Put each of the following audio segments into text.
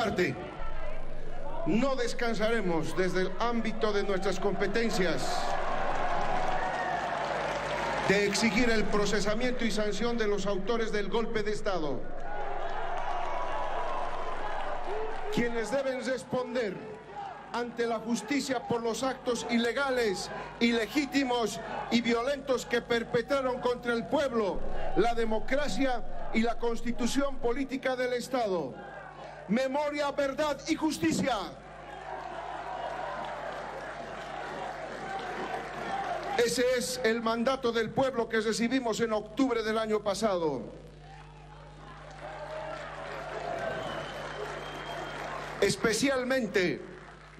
parte, no descansaremos desde el ámbito de nuestras competencias de exigir el procesamiento y sanción de los autores del golpe de Estado, quienes deben responder ante la justicia por los actos ilegales, ilegítimos y violentos que perpetraron contra el pueblo, la democracia y la constitución política del Estado. Memoria, verdad y justicia. Ese es el mandato del pueblo que recibimos en octubre del año pasado. Especialmente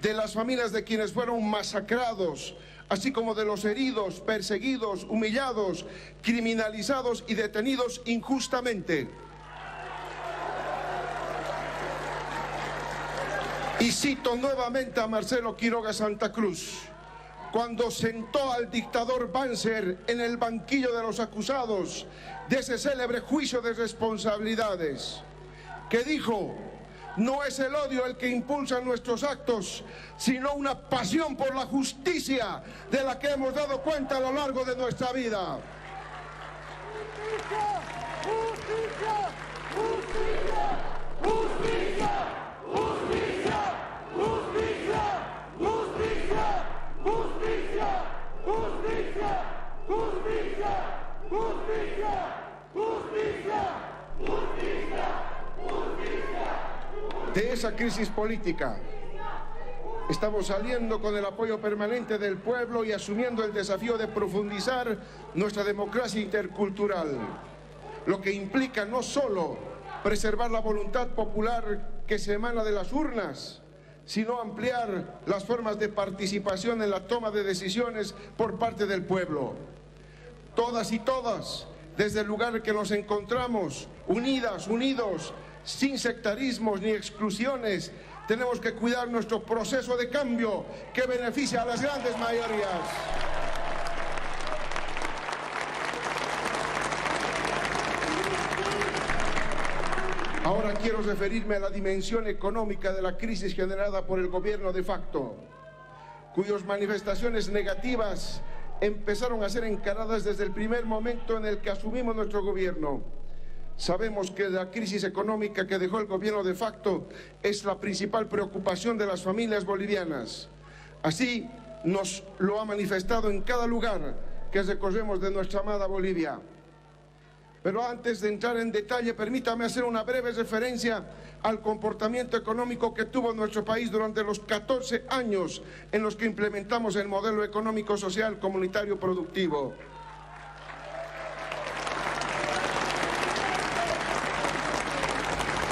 de las familias de quienes fueron masacrados, así como de los heridos, perseguidos, humillados, criminalizados y detenidos injustamente. Y cito nuevamente a Marcelo Quiroga Santa Cruz, cuando sentó al dictador Banzer en el banquillo de los acusados de ese célebre juicio de responsabilidades, que dijo: no es el odio el que impulsa nuestros actos, sino una pasión por la justicia de la que hemos dado cuenta a lo largo de nuestra vida. ¡Justicia! ¡Justicia! ¡Justicia! ¡Justicia! ¡Justicia! ¡Justicia! ¡Justicia! ¡Justicia! ¡Justicia! ¡Justicia! ¡Justicia! ¡Justicia! ¡Justicia! De esa crisis política estamos saliendo con el apoyo permanente del pueblo y asumiendo el desafío de profundizar nuestra democracia intercultural, lo que implica no solo preservar la voluntad popular que se emana de las urnas, sino ampliar las formas de participación en la toma de decisiones por parte del pueblo. Todas y todas, desde el lugar en que nos encontramos, unidas, unidos, sin sectarismos ni exclusiones, tenemos que cuidar nuestro proceso de cambio que beneficia a las grandes mayorías. Ahora quiero referirme a la dimensión económica de la crisis generada por el gobierno de facto, cuyas manifestaciones negativas empezaron a ser encaradas desde el primer momento en el que asumimos nuestro gobierno. Sabemos que la crisis económica que dejó el gobierno de facto es la principal preocupación de las familias bolivianas. Así nos lo ha manifestado en cada lugar que recorremos de nuestra amada Bolivia. Pero antes de entrar en detalle, permítame hacer una breve referencia al comportamiento económico que tuvo nuestro país durante los 14 años en los que implementamos el modelo económico, social, comunitario, productivo.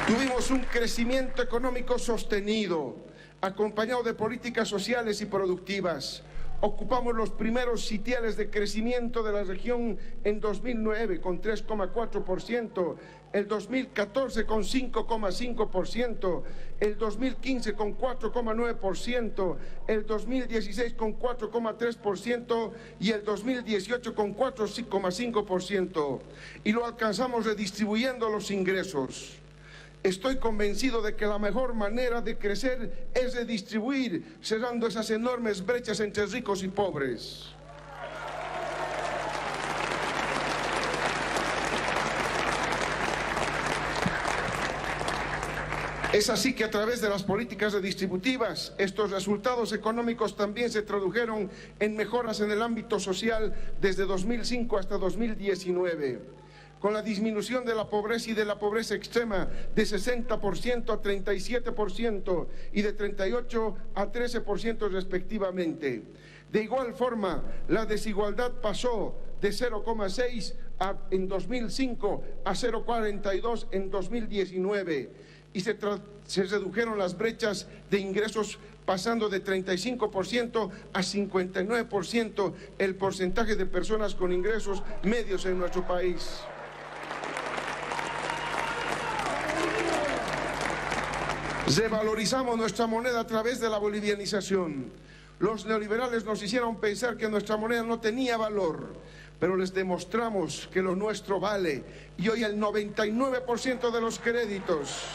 Tuvimos un crecimiento económico sostenido, acompañado de políticas sociales y productivas. Ocupamos los primeros sitiales de crecimiento de la región en 2009 con 3,4%, el 2014 con 5,5%, el 2015 con 4,9%, el 2016 con 4,3% y el 2018 con 4,5%. Y lo alcanzamos redistribuyendo los ingresos. Estoy convencido de que la mejor manera de crecer es redistribuir, cerrando esas enormes brechas entre ricos y pobres. Es así que a través de las políticas redistributivas, estos resultados económicos también se tradujeron en mejoras en el ámbito social desde 2005 hasta 2019. Con la disminución de la pobreza y de la pobreza extrema de 60% a 37% y de 38% a 13% respectivamente. De igual forma, la desigualdad pasó de 0,6 en 2005 a 0,42 en 2019 y se redujeron las brechas de ingresos pasando de 35% a 59% el porcentaje de personas con ingresos medios en nuestro país. Revalorizamos nuestra moneda a través de la bolivianización. Los neoliberales nos hicieron pensar que nuestra moneda no tenía valor, pero les demostramos que lo nuestro vale y hoy el 99% de los créditos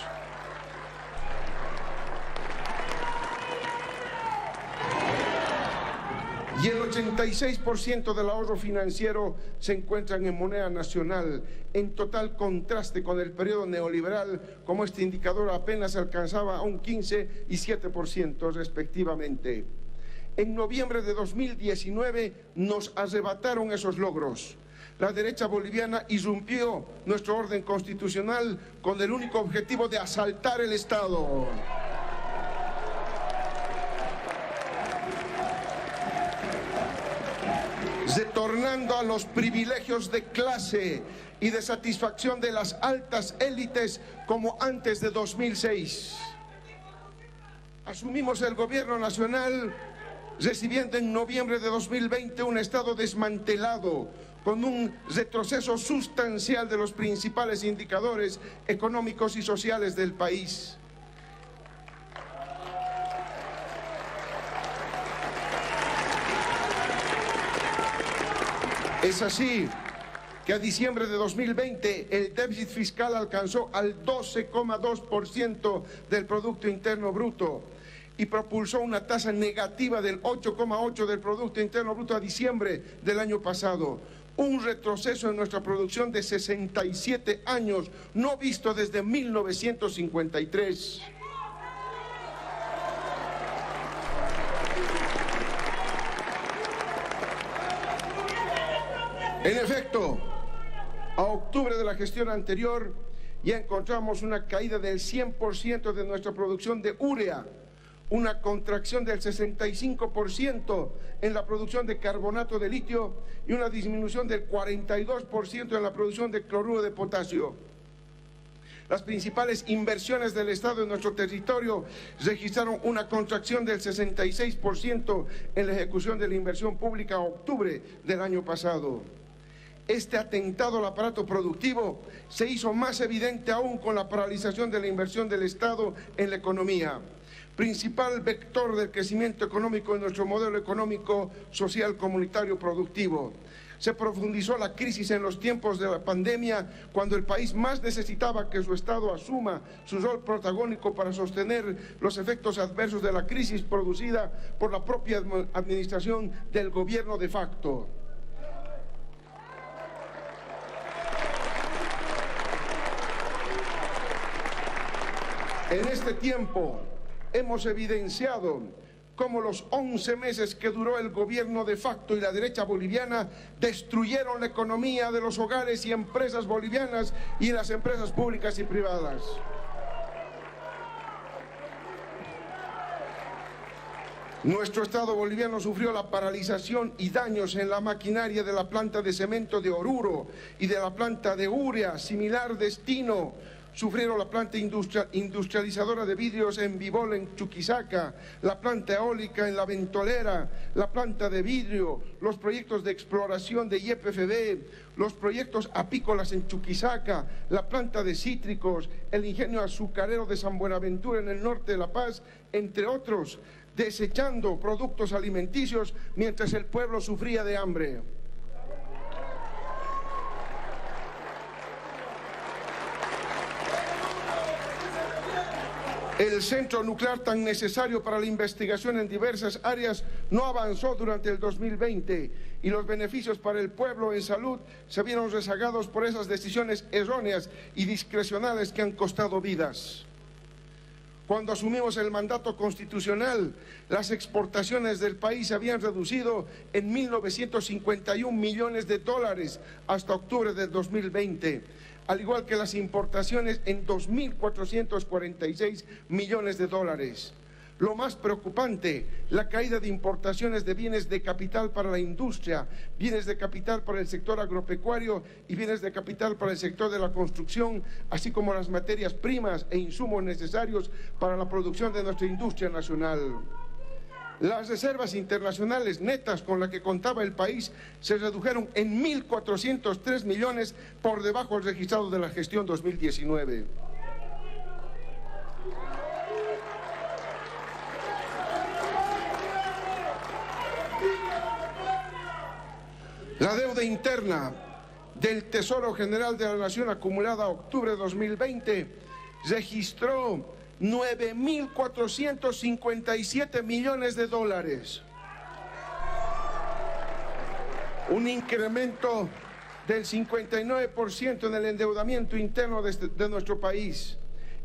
y el 86% del ahorro financiero se encuentran en moneda nacional, en total contraste con el periodo neoliberal, como este indicador apenas alcanzaba a un 15 y 7% respectivamente. En noviembre de 2019 nos arrebataron esos logros. La derecha boliviana irrumpió nuestro orden constitucional con el único objetivo de asaltar el Estado. Retornando a los privilegios de clase y de satisfacción de las altas élites como antes de 2006. Asumimos el gobierno nacional recibiendo en noviembre de 2020 un Estado desmantelado, con un retroceso sustancial de los principales indicadores económicos y sociales del país. Es así que a diciembre de 2020 el déficit fiscal alcanzó al 12,2% del Producto Interno Bruto y propulsó una tasa negativa del 8,8% del Producto Interno Bruto a diciembre del año pasado. Un retroceso en nuestra producción de 67 años, no visto desde 1953. En efecto, a octubre de la gestión anterior ya encontramos una caída del 100% de nuestra producción de urea, una contracción del 65% en la producción de carbonato de litio y una disminución del 42% en la producción de cloruro de potasio. Las principales inversiones del Estado en nuestro territorio registraron una contracción del 66% en la ejecución de la inversión pública a octubre del año pasado. Este atentado al aparato productivo se hizo más evidente aún con la paralización de la inversión del Estado en la economía, principal vector del crecimiento económico en nuestro modelo económico, social, comunitario, productivo. Se profundizó la crisis en los tiempos de la pandemia, cuando el país más necesitaba que su Estado asuma su rol protagónico para sostener los efectos adversos de la crisis producida por la propia administración del gobierno de facto. En este tiempo hemos evidenciado cómo los 11 meses que duró el gobierno de facto y la derecha boliviana destruyeron la economía de los hogares y empresas bolivianas y las empresas públicas y privadas. Nuestro Estado boliviano sufrió la paralización y daños en la maquinaria de la planta de cemento de Oruro y de la planta de urea, similar destino. Sufrieron la planta industrializadora de vidrios en Vivol, en Chuquisaca, la planta eólica en La Ventolera, la planta de vidrio, los proyectos de exploración de YPFB, los proyectos apícolas en Chuquisaca, la planta de cítricos, el ingenio azucarero de San Buenaventura en el norte de La Paz, entre otros, desechando productos alimenticios mientras el pueblo sufría de hambre. El centro nuclear tan necesario para la investigación en diversas áreas no avanzó durante el 2020 y los beneficios para el pueblo en salud se vieron rezagados por esas decisiones erróneas y discrecionales que han costado vidas. Cuando asumimos el mandato constitucional, las exportaciones del país se habían reducido en 1.951 millones de dólares hasta octubre del 2020, al igual que las importaciones en 2.446 millones de dólares. Lo más preocupante, la caída de importaciones de bienes de capital para la industria, bienes de capital para el sector agropecuario y bienes de capital para el sector de la construcción, así como las materias primas e insumos necesarios para la producción de nuestra industria nacional. Las reservas internacionales netas con las que contaba el país se redujeron en 1.403 millones por debajo del registrado de la gestión 2019. La deuda interna del Tesoro General de la Nación acumulada a octubre de 2020 registró 9.457 millones de dólares. un incremento del 59% en el endeudamiento interno de nuestro país.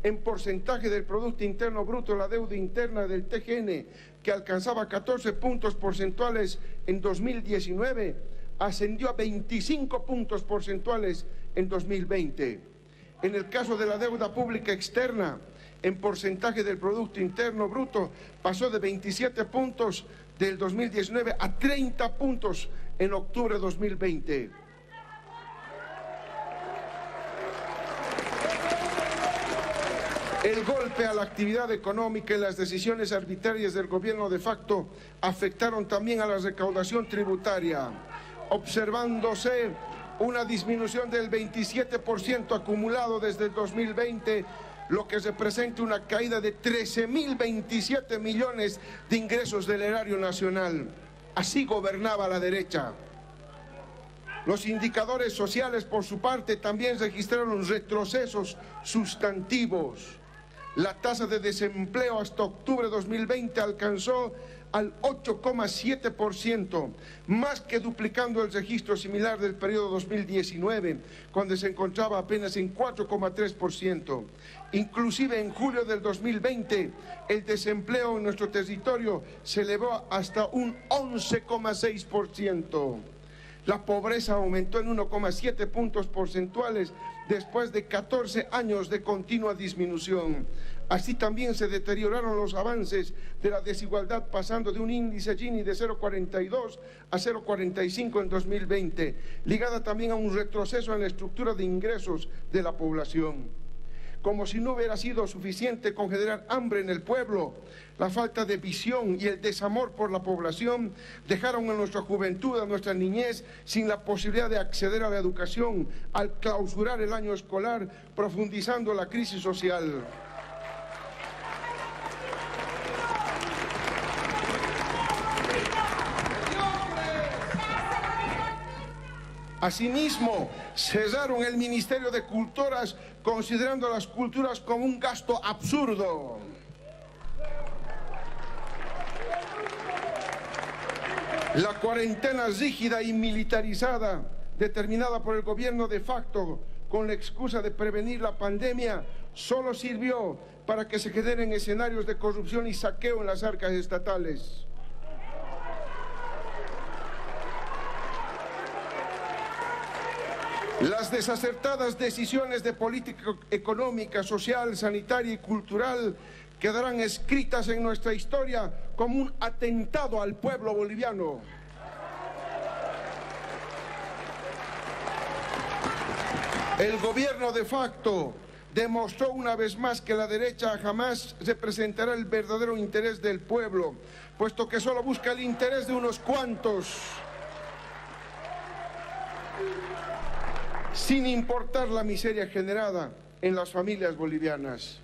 En porcentaje del Producto Interno Bruto, la deuda interna del TGN, que alcanzaba 14 puntos porcentuales en 2019, ascendió a 25 puntos porcentuales en 2020. En el caso de la deuda pública externa, en porcentaje del Producto Interno Bruto, pasó de 27 puntos del 2019 a 30 puntos en octubre de 2020. El golpe a la actividad económica y las decisiones arbitrarias del gobierno de facto afectaron también a la recaudación tributaria, observándose una disminución del 27% acumulado desde el 2020, lo que representa una caída de 13.027 millones de ingresos del erario nacional. Así gobernaba la derecha. Los indicadores sociales, por su parte, también registraron retrocesos sustantivos. La tasa de desempleo hasta octubre de 2020 alcanzó al 8,7%, más que duplicando el registro similar del periodo 2019, cuando se encontraba apenas en 4,3%. Inclusive en julio del 2020, el desempleo en nuestro territorio se elevó hasta un 11,6%. La pobreza aumentó en 1,7 puntos porcentuales después de 14 años de continua disminución. Así también se deterioraron los avances de la desigualdad, pasando de un índice Gini de 0,42 a 0,45 en 2020, ligada también a un retroceso en la estructura de ingresos de la población. Como si no hubiera sido suficiente con generar hambre en el pueblo, la falta de visión y el desamor por la población dejaron a nuestra juventud, a nuestra niñez, sin la posibilidad de acceder a la educación al clausurar el año escolar, profundizando la crisis social. Asimismo, cesaron el Ministerio de Culturas, considerando las culturas como un gasto absurdo. La cuarentena rígida y militarizada, determinada por el gobierno de facto con la excusa de prevenir la pandemia, solo sirvió para que se generen escenarios de corrupción y saqueo en las arcas estatales. Las desacertadas decisiones de política económica, social, sanitaria y cultural quedarán escritas en nuestra historia como un atentado al pueblo boliviano. El gobierno de facto demostró una vez más que la derecha jamás representará el verdadero interés del pueblo, puesto que solo busca el interés de unos cuantos, sin importar la miseria generada en las familias bolivianas.